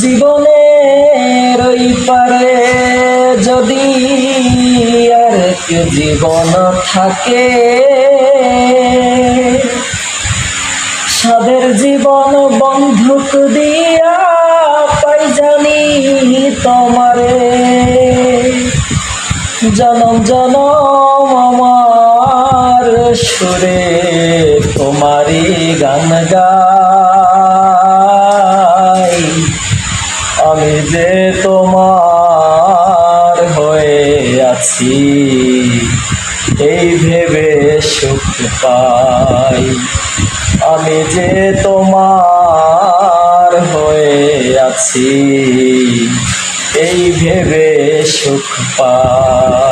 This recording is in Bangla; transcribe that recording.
জীবনের ওই পারে যদি আর জীবন থাকে, সাদের জীবন বন্ধক দিয়া পাই জানি তোমারে। জনম জনম আমার সুরে তোমারি গান গাই, আমি যে তোমার হয়ে আছি এই ভেবে সুখ পাই। আমি যে তোমার হয়ে আছি এই ভেবে সুখ পাই।